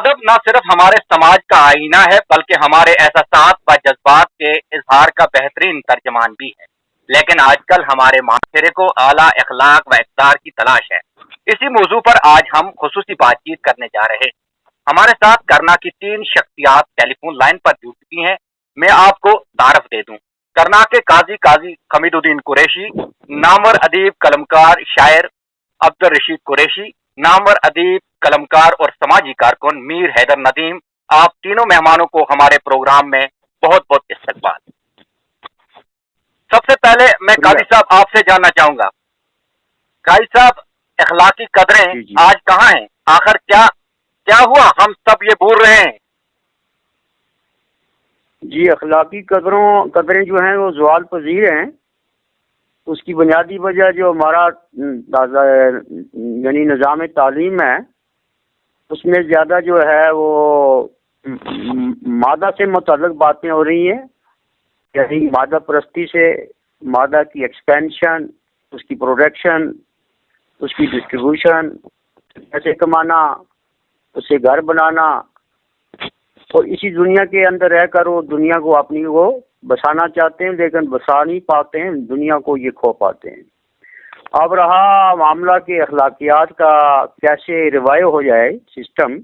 अदब न सिर्फ हमारे समाज का आईना है बल्कि हमारे एहसास व जज्बात के इजहार का बेहतरीन तर्जमान भी है। लेकिन आजकल हमारे माशरे को आला अखलाक व इक़्तिदार की तलाश है। इसी मौजू पर आज हम खुसूसी बातचीत करने जा रहे हैं। हमारे साथ करना की 3 शख्सियात टेलीफोन लाइन पर जुड़ चुकी हैं। मैं आपको तारफ दे दूं। करना के काजी खमीदुद्दीन कुरैशी, नामवर अदीब कलमकार शायर अब्दुल रशीद कुरैशी, नामवर अदीब कलमकार और समाजी कारकुन मीर हैदर नदीम। आप तीनों मेहमानों को हमारे प्रोग्राम में बहुत बहुत इस्तकबाल। सबसे पहले मैं काजी साहब आपसे जानना चाहूंगा, काजी साहब अखलाकी कदरें आज कहाँ हैं? आखिर क्या क्या हुआ, हम सब ये भूल रहे हैं? जी, अखलाकी कदरें जो हैं वो ज़वाल पजीर हैं। उसकी बुनियादी वजह जो हमारा यानी निज़ाम तालीम है उसमें ज़्यादा जो है वो मादा से मुतल्लिक़ बातें हो रही हैं, यानी मादा परस्ती से मादा की एक्सपेंशन, उसकी प्रोडक्शन, उसकी डिस्ट्रीब्यूशन, पैसे कमाना, उससे घर बनाना, और इसी दुनिया के अंदर रहकर वो दुनिया को अपनी वो बसाना चाहते हैं, लेकिन बसा नहीं पाते हैं, दुनिया को ये खो पाते हैं। अब रहा मामला के अखलाकियात का कैसे रिवाइव हो जाए सिस्टम,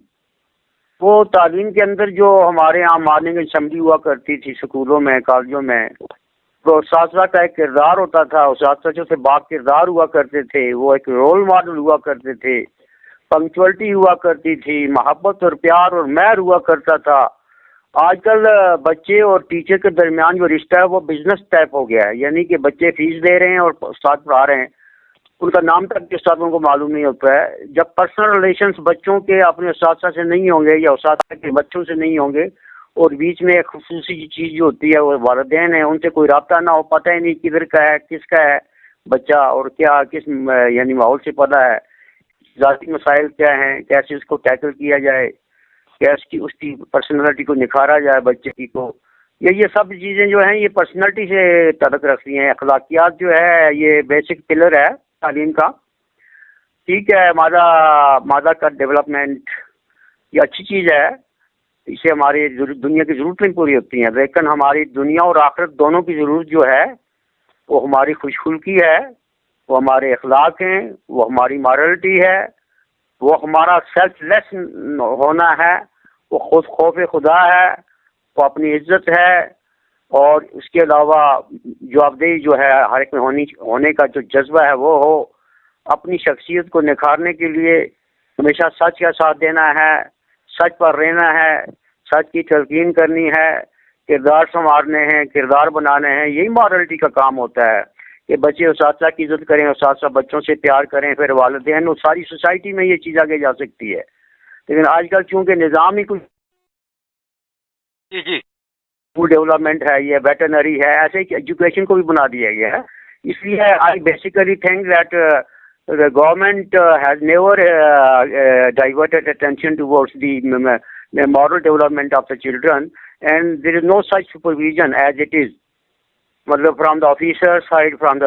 वो तालीम के अंदर जो हमारे यहाँ मॉर्निंग असेंबली हुआ करती थी स्कूलों में कॉलेजों में, तो उस्ताद का एक किरदार होता था, उस्ताद से बाग किरदार हुआ करते थे, वो एक रोल मॉडल हुआ करते थे, पंक्चुअलिटी हुआ करती थी, मोहब्बत और प्यार और मेहर हुआ करता था। आजकल बच्चे और टीचर के दरमियान जो रिश्ता है वो बिजनेस टाइप हो गया है, यानी कि बच्चे फीस दे रहे हैं और उस्ताद पढ़ा रहे हैं, उनका नाम तक के उस्ताद को मालूम नहीं होता है। जब पर्सनल रिलेशंस बच्चों के अपने उस्ताद से नहीं होंगे या उस्ताद के बच्चों से नहीं होंगे, और बीच में एक खुसूसी चीज़ जो होती है वो वालिदैन है, उनसे कोई रब्ता ना हो, पता ही नहीं किधर का है किसका है बच्चा और क्या किस यानी माहौल से पता है, ज़ाती मसाइल क्या हैं, कैसे उसको टैकल किया जाए, कैसे उसकी पर्सनैलिटी को निखारा जाए बच्चे की को, ये सब चीज़ें जो हैं ये पर्सनैलिटी से ताल्लुक़ रखती हैं। अखलाकियात जो है ये बेसिक पिलर है तालीम का। ठीक है, मादा का डेवलपमेंट ये अच्छी चीज़ है, इससे हमारी दुनिया की ज़रूरतें पूरी होती हैं, लेकिन हमारी दुनिया और आखिरत दोनों की ज़रूरत जो है वो हमारी खुशखुल्की है, वो हमारे अखलाक हैं, वो हमारी मॉरलिटी है, वो हमारा सेल्फलेस होना है, वो खुद खौफ खुदा है, वो अपनी इज्जत है, और उसके अलावा जवाबदेही जो है हर एक में होने का जो जज्बा है वो हो, अपनी शख्सियत को निखारने के लिए हमेशा सच का साथ देना है, सच पर रहना है, सच की तलकीन करनी है, किरदार संवारने हैं, किरदार बनाने हैं, यही मॉरलिटी का काम होता है कि बच्चे उस्ताद की इज्जत करें, उस्ताद बच्चों से प्यार करें, फिर वालिदैन, और सारी सोसाइटी में ये चीज़ आगे जा सकती है। लेकिन आजकल चूँकि निज़ाम ही कुछ जी फूड डेवलपमेंट है, ये वेटरनरी है, ऐसे एजुकेशन को भी बना दिया गया है। इसलिए I basically think that the government has never diverted attention towards the moral development of the children, and there is no such supervision as it is, मतलब from the officer side, from the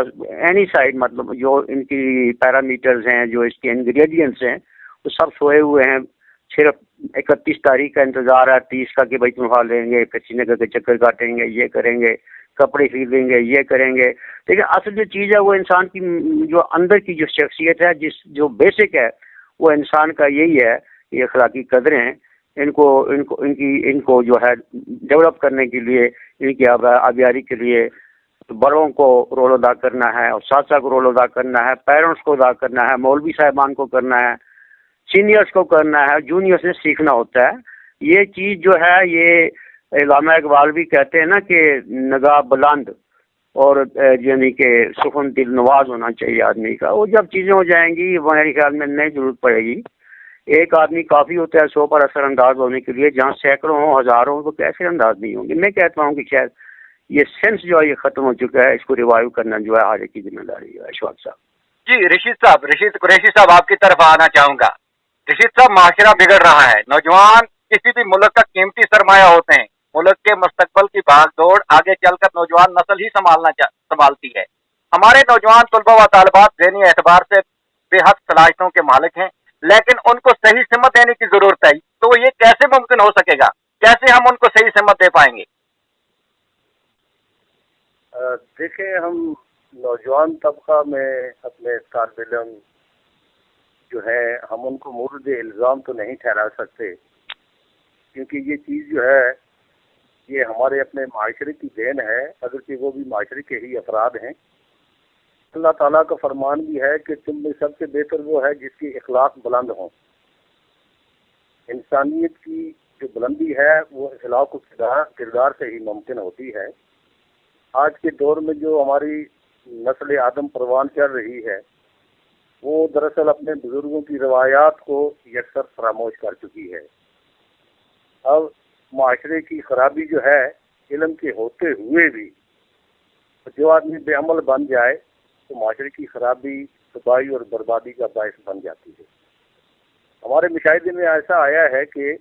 any side, मतलब जो इनकी parameters हैं, जो इसके ingredients हैं, वो सब सोए हुए हैं। सिर्फ 31 तारीख का इंतज़ार है, 30 का कि भाई तनख्वाह लेंगे, फिर श्रीनगर के चक्कर काटेंगे, ये करेंगे, कपड़े खरीदेंगे, ये करेंगे। लेकिन असल जो चीज़ है वो इंसान की जो अंदर की जो शख्सियत है, जो बेसिक है, वो इंसान का यही है। ये अखलाकी कदरें इनको जो है डेवलप करने के लिए, इनकी आबियारी के लिए बड़ों को रोल अदा करना है, और साथ को रोल अदा करना है, पेरेंट्स को अदा करना है, मौलवी साहिबान को करना है, सीनियर्स को करना है, जूनियर से सीखना होता है। ये चीज़ जो है ये इल्लामा इकबाल भी कहते हैं ना कि नगाह बुलंद और यानी कि सुखन दिल नवाज होना चाहिए आदमी का। वो जब चीज़ें हो जाएंगी मेरे ख्याल में नहीं जरूरत पड़ेगी। एक आदमी काफ़ी होता है 100 पर असरअंदाज होने के लिए, जहाँ सैकड़ों हो, हज़ारों हो, तो कैसे अंदाज नहीं होंगे। मैं कहता हूँ कि शायद ये सेंस जो है ये ख़त्म हो चुका है, इसको रिवाइव करना जो है आज की जिम्मेदारी है। अशफाक साहब जी, रशीद कुरैशी साहब आपकी तरफ आना चाहूँगा। रशीद साहब, माशरा बिगड़ रहा है, नौजवान किसी भी मुल्क का कीमती सरमाया होते हैं। मुल्क के मुस्तकबल की भागदौड़ आगे चलकर नौजवान नस्ल ही संभालती है। हमारे नौजवान तलबा व तालिबात ज़हनी एतबार से बेहद सलाहियतों के मालिक हैं, लेकिन उनको सही सिमत देने की जरूरत है। तो ये कैसे मुमकिन हो सकेगा, कैसे हम उनको सही समत दे पाएंगे? देखें, हम नौजवान तबका में अपने तालिब इल्म जो है, हम उनको मुर्द इल्ज़ाम तो नहीं ठहरा सकते, क्योंकि ये चीज़ जो है ये हमारे अपने माशरे की देन है, अगर कि वो भी माशरे के ही अफराद हैं। अल्लाह ताला का फरमान भी है कि तुम में सबसे बेहतर वो है जिसकी इखलाक बुलंद हो। इंसानियत की जो बुलंदी है वो इखलाक किरदार से ही मुमकिन होती है। आज के दौर में जो हमारी नस्ल आदम परवान चल रही है, वो दरअसल अपने बुजुर्गों की रवायात को यकसर फरामोश कर चुकी है। अब माशरे की खराबी जो है, इल्म के होते हुए भी जो आदमी बेअमल बन जाए तो माशरे की खराबी, तबाही और बर्बादी का बायस बन जाती है। हमारे मुशाहिदे में ऐसा आया है कि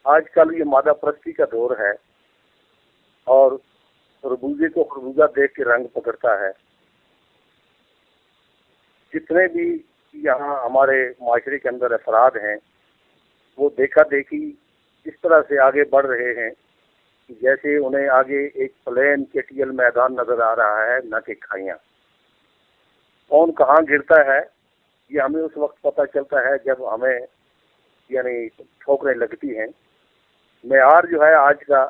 आजकल ये मादा परस्ती का दौर है और खरबूजे को खरबूजा देख के रंग पकड़ता है। जितने भी यहाँ हमारे माशरे के अंदर अफराद हैं, वो देखा देखी इस तरह से आगे बढ़ रहे हैं कि जैसे उन्हें आगे एक प्लेन केटीएल मैदान नजर आ रहा है, न कि खाइयाँ। कौन कहाँ गिरता है ये हमें उस वक्त पता चलता है जब हमें यानी ठोकरें लगती हैं। मेयार जो है आज का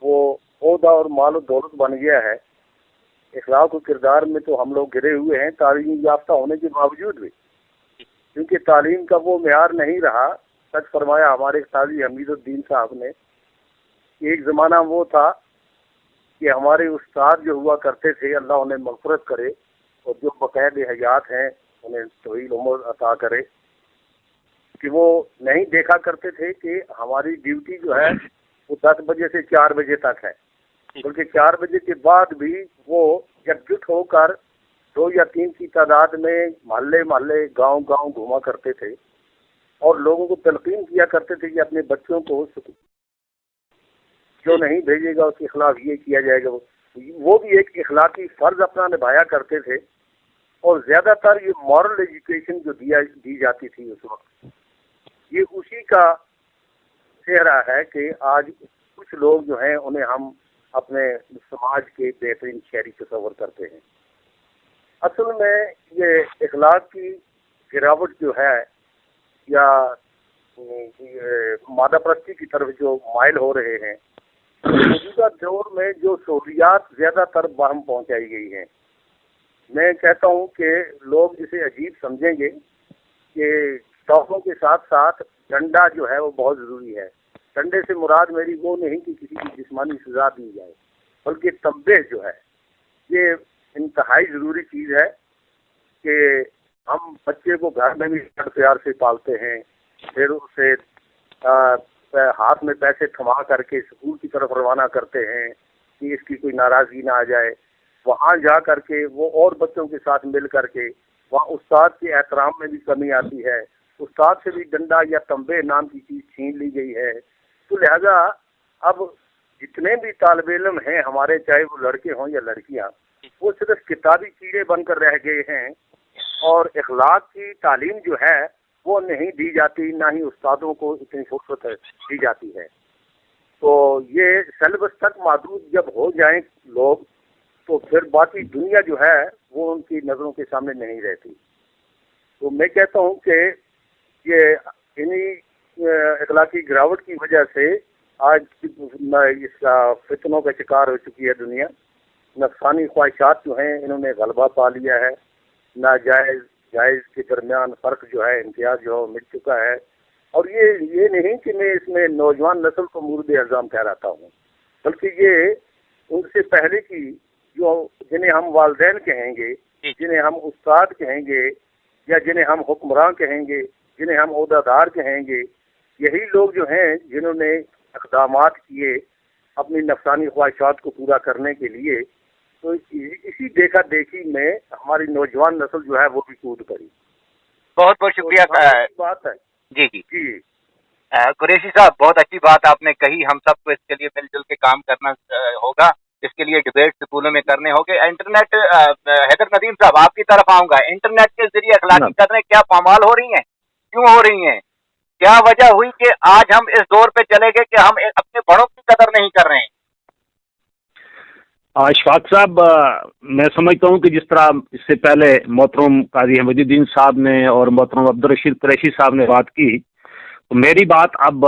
वो ओहदा और माल और दौलत बन गया है। इखलाक और किरदार में तो हम लोग गिरे हुए हैं, तालीम याफ्ता होने के बावजूद भी, क्योंकि तालीम का वो मेयार नहीं रहा। सच फरमाया हमारे काजी हमीदुद्दीन साहब ने, एक ज़माना वो था कि हमारे उस्ताद जो हुआ करते थे, अल्लाह उन्हें मग़फ़िरत करे और जो बक़ैद हयात हैं उन्हें तवील उम्र अता करे, कि वो नहीं देखा करते थे कि हमारी ड्यूटी जो है वो 10 बजे से 4 बजे तक है, बल्कि 4 बजे के बाद भी वो एकजुट होकर 2 या 3 की तादाद में मोहल्ले मोहल्ले गांव गांव घुमा करते थे और लोगों को तलकीन किया करते थे कि अपने बच्चों को जो नहीं भेजेगा उसके खिलाफ ये किया जाएगा। वो भी एक इखलाकी फर्ज अपना निभाया करते थे और ज़्यादातर ये मॉरल एजुकेशन जो दी जाती थी उस वक्त, ये उसी का चेहरा है कि आज कुछ लोग जो हैं उन्हें हम अपने समाज के बेहतरीन शहरी तस्वर करते हैं। असल में ये इखलाक की गिरावट जो है या मादा परस्ती की तरफ जो माइल हो रहे हैं, मौजूदा दौर में जो सहूलियात ज़्यादातर बाहम पहुंचाई गई हैं, मैं कहता हूं कि लोग इसे अजीब समझेंगे कि तोहफों के साथ साथ डंडा जो है वो बहुत ज़रूरी है। डंडे से मुराद मेरी वो नहीं कि किसी की जिस्मानी सजा दी जाए, बल्कि तंबे जो है ये इंतहाई ज़रूरी चीज़ है कि हम बच्चे को घर में भी प्यार से पालते हैं, फिर उसे हाथ में पैसे थमा करके स्कूल की तरफ रवाना करते हैं कि इसकी कोई नाराज़गी ना आ जाए। वहाँ जा करके वो और बच्चों के साथ मिल करके वहाँ उस्ताद के एहतराम में भी कमी आती है, उस्ताद से भी डंडा या तंबे नाम की चीज़ छीन ली गई है। तो लिहाजा अब जितने भी तालिब इल्म हैं हमारे, चाहे वो लड़के हों या लड़कियाँ, वो सिर्फ किताबी कीड़े बनकर रह गए हैं और इखलाक की तालीम जो है वो नहीं दी जाती, ना ही उस्तादों को इतनी फुर्सत दी जाती है। तो ये सिलेबस तक महदूद जब हो जाएं लोग, तो फिर बाकी दुनिया जो है वो उनकी नज़रों के सामने नहीं रहती। तो मैं कहता हूँ कि ये इन्हीं इखलाकी गिरावट की वजह से आज इसका फितनों का शिकार हो चुकी है दुनिया। नफसानी ख्वाहिशात जो हैं इन्होंने गलबा पा लिया है, नाजायज़ जायज़ के दरमियान फ़र्क जो है, इम्तियाज़ जो मिट चुका है। और ये नहीं कि मैं इसमें नौजवान नस्ल को मुर्द इल्ज़ाम ठहराता हूँ, बल्कि ये उनसे पहले की जो जिन्हें हम वालिदैन कहेंगे, जिन्हें हम उस्ताद कहेंगे या जिन्हें हम हुक्मरान कहेंगे, जिन्हें हम ओहदेदार कहेंगे, यही लोग जो हैं जिन्होंने इक़दामात किए अपनी नफसानी ख्वाहिशात को पूरा करने के लिए। तो इसी देखा देखी में हमारी नौजवान नस्ल जो है वो भी कूद करी। बहुत बहुत शुक्रिया। बात है जी जी जी कुरैशी साहब, बहुत अच्छी बात आपने कही। हम सबको इसके लिए मिलजुल के काम करना होगा, इसके लिए डिबेट स्कूलों में करने होंगे। इंटरनेट, हैदर नदीम साहब आपकी तरफ आऊंगा। इंटरनेट के जरिए अखलाकी कदरें क्या पामाल हो रही हैं, क्यों हो रही हैं? क्या वजह हुई कि आज हम इस दौर पे चले गए कि हम अपने बड़ों की कदर नहीं कर रहे हैं? इशफाक साहब, मैं समझता हूँ कि जिस तरह इससे पहले मोहतरम काजी अहमदुद्दीन साहब ने और मोहतरम अब्दुल रशीद कुरैशी साहब ने बात की, तो मेरी बात अब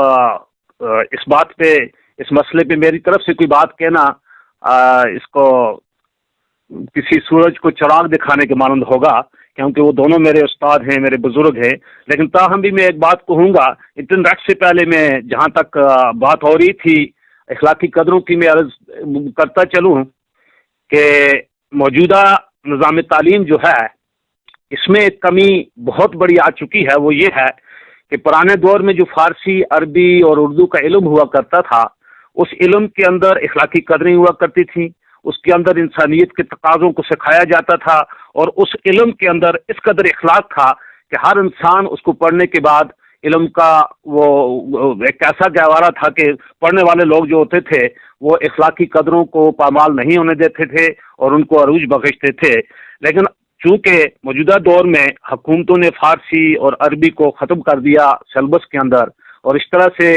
इस बात पे, इस मसले पे मेरी तरफ से कोई बात कहना इसको किसी सूरज को चिराग दिखाने के मानंद होगा, क्योंकि वो दोनों मेरे उस्ताद हैं, मेरे बुजुर्ग हैं। लेकिन ताहम भी मैं एक बात कहूँगा, इंटरनेट से पहले मैं जहाँ तक बात हो रही थी अखलाकी कदरों की, मैं अर्ज करता चलूँ कि मौजूदा निज़ाम तालीम जो है इसमें एक कमी बहुत बड़ी आ चुकी है। वो ये है कि पुराने दौर में जो फारसी, अरबी और उर्दू का इल्म हुआ करता था, उस इल्म के अंदर अखलाकी कदरें हुआ करती थी, उसके अंदर इंसानियत के तकाज़ों को सिखाया जाता था, और उस इल्म के अंदर इस कदर इखलाक था कि हर इंसान उसको पढ़ने के बाद इल्म का वो एक ऐसा गहवारा था कि पढ़ने वाले लोग जो होते थे वो इखलाकी कदरों को पामाल नहीं होने देते थे और उनको अरूज बख्शते थे। लेकिन चूंकि मौजूदा दौर में हुकूमतों ने फारसी और अरबी को ख़त्म कर दिया सिलेबस के अंदर, और इस तरह से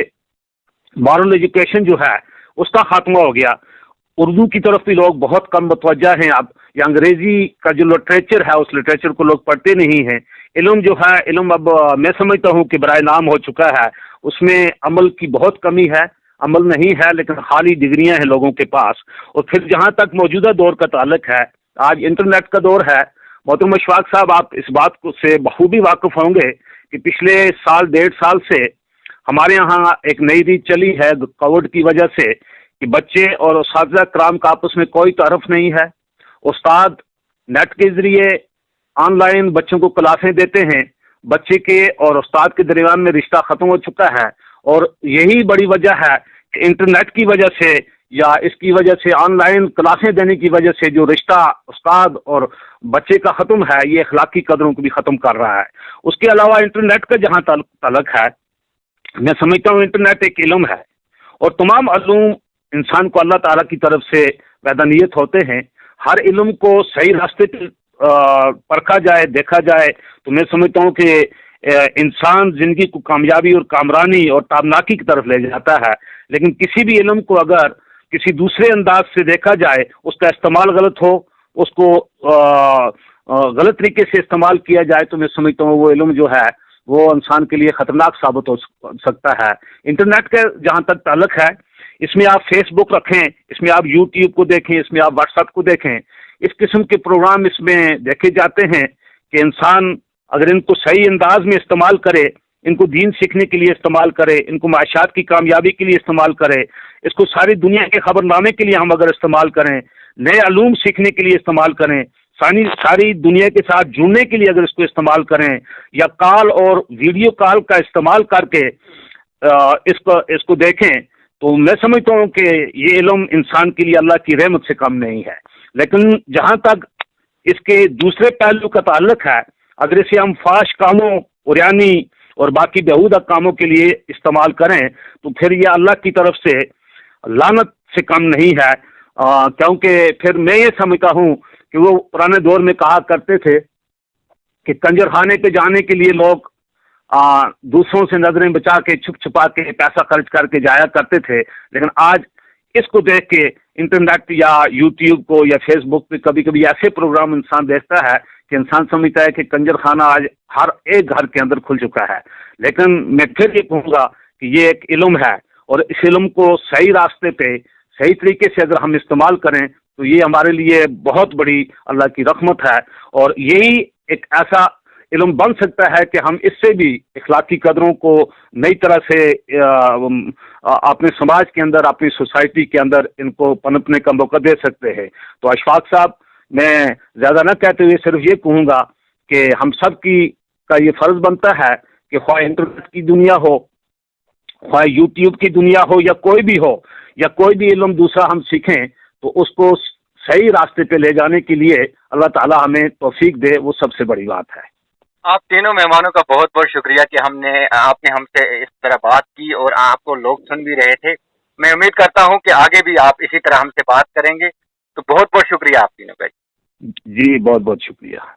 मॉरल एजुकेशन जो है उसका खात्मा हो गया, उर्दू की तरफ भी लोग बहुत कम मुतवज्जा हैं अब, या अंग्रेजी का जो लिटरेचर है उस लिटरेचर को लोग पढ़ते नहीं हैं। इल्म जो है, इल्म अब मैं समझता हूँ कि बराए नाम हो चुका है, उसमें अमल की बहुत कमी है, अमल नहीं है लेकिन खाली डिग्रियां हैं लोगों के पास। और फिर जहाँ तक मौजूदा दौर का ताल्लुक है, आज इंटरनेट का दौर है। मोहतरम अशफाक साहब, आप इस बात को से बखूबी वाकिफ होंगे कि पिछले साल, 1.5 साल से हमारे यहाँ एक नई रीत चली है कोविड की वजह से कि बच्चे और उस्ताद कराम का आपस में कोई तारुफ नहीं है। उस्ताद नेट के जरिए ऑनलाइन बच्चों को क्लासें देते हैं, बच्चे के और उस्ताद के दरमियान में रिश्ता ख़त्म हो चुका है, और यही बड़ी वजह है कि इंटरनेट की वजह से या इसकी वजह से ऑनलाइन क्लासें देने की वजह से जो रिश्ता उस्ताद और बच्चे का ख़त्म है, ये अखलाकी कदरों को भी ख़त्म कर रहा है। उसके अलावा इंटरनेट का जहाँ ताल्लुक है, मैं समझता हूँ इंटरनेट एक इल्म है, और तमाम इल्म इंसान को अल्लाह ताला की तरफ से वैदानियत होते हैं। हर इल्म को सही रास्ते पर परखा जाए, देखा जाए, तो मैं समझता हूँ कि इंसान जिंदगी को कामयाबी और कामरानी और ताबनाकी की तरफ ले जाता है। लेकिन किसी भी इल्म को अगर किसी दूसरे अंदाज से देखा जाए, उसका इस्तेमाल गलत हो, उसको गलत तरीके से इस्तेमाल किया जाए, तो मैं समझता हूँ वो इल्म जो है वो इंसान के लिए खतरनाक साबित हो सकता है। इंटरनेट का जहाँ तक ताल्लुक है, इसमें आप फेसबुक रखें, इसमें आप यूट्यूब को देखें, इसमें आप व्हाट्सएप को देखें, इस किस्म के प्रोग्राम इसमें देखे जाते हैं कि इंसान अगर इनको सही अंदाज में इस्तेमाल करे, इनको दीन सीखने के लिए इस्तेमाल करे, इनको माशात की कामयाबी के लिए इस्तेमाल करे, इसको सारी दुनिया के खबरनामे के लिए हम अगर इस्तेमाल करें, नए अलूम सीखने के लिए इस्तेमाल करें, सारी दुनिया के साथ जुड़ने के लिए अगर इसको इस्तेमाल करें, या कॉल और वीडियो कॉल का इस्तेमाल करके इसको देखें, तो मैं समझता हूँ कि ये इल्म इंसान के लिए अल्लाह की रहमत से कम नहीं है। लेकिन जहाँ तक इसके दूसरे पहलू का ताल्लुक है, अगर इसे हम फाश कामों, उरियानी और बाकी बेहूदा कामों के लिए इस्तेमाल करें, तो फिर ये अल्लाह की तरफ से लानत से कम नहीं है। क्योंकि फिर मैं ये समझता हूँ कि वो पुराने दौर में कहा करते थे कि कंजर खाने पे जाने के लिए लोग दूसरों से नजरें बचा के, छुप छुपा के पैसा खर्च करके जाया करते थे। लेकिन आज इसको देख के इंटरनेट या यूट्यूब को या फेसबुक पे कभी कभी ऐसे प्रोग्राम इंसान देखता है कि इंसान समझता है कि कंजर खाना आज हर एक घर के अंदर खुल चुका है। लेकिन मैं फिर ये कहूँगा कि ये एक इल्म है, और इस इल्म को सही रास्ते पे, सही तरीके से अगर हम इस्तेमाल करें, तो ये हमारे लिए बहुत बड़ी अल्लाह की रहमत है। और यही एक ऐसा इल्म बन सकता है कि हम इससे भी इखलाकी कदरों को नई तरह से अपने समाज के अंदर, अपनी सोसाइटी के अंदर इनको पनपने का मौका दे सकते हैं। तो अशफाक साहब, मैं ज़्यादा न कहते हुए सिर्फ ये कहूँगा कि हम सब का ये फ़र्ज़ बनता है कि ख्वाह इंटरनेट की दुनिया हो, ख्वाह यूट्यूब की दुनिया हो, या कोई भी हो, या कोई भी इल्म दूसरा हम सीखें, तो उसको सही रास्ते पे ले जाने के लिए अल्लाह ताला हमें तौफीक दे, वो सबसे बड़ी बात है। आप तीनों मेहमानों का बहुत बहुत शुक्रिया कि आपने हमसे इस तरह बात की और आपको लोग सुन भी रहे थे। मैं उम्मीद करता हूं कि आगे भी आप इसी तरह हमसे बात करेंगे। तो बहुत बहुत शुक्रिया आप तीनों का। जी बहुत बहुत शुक्रिया।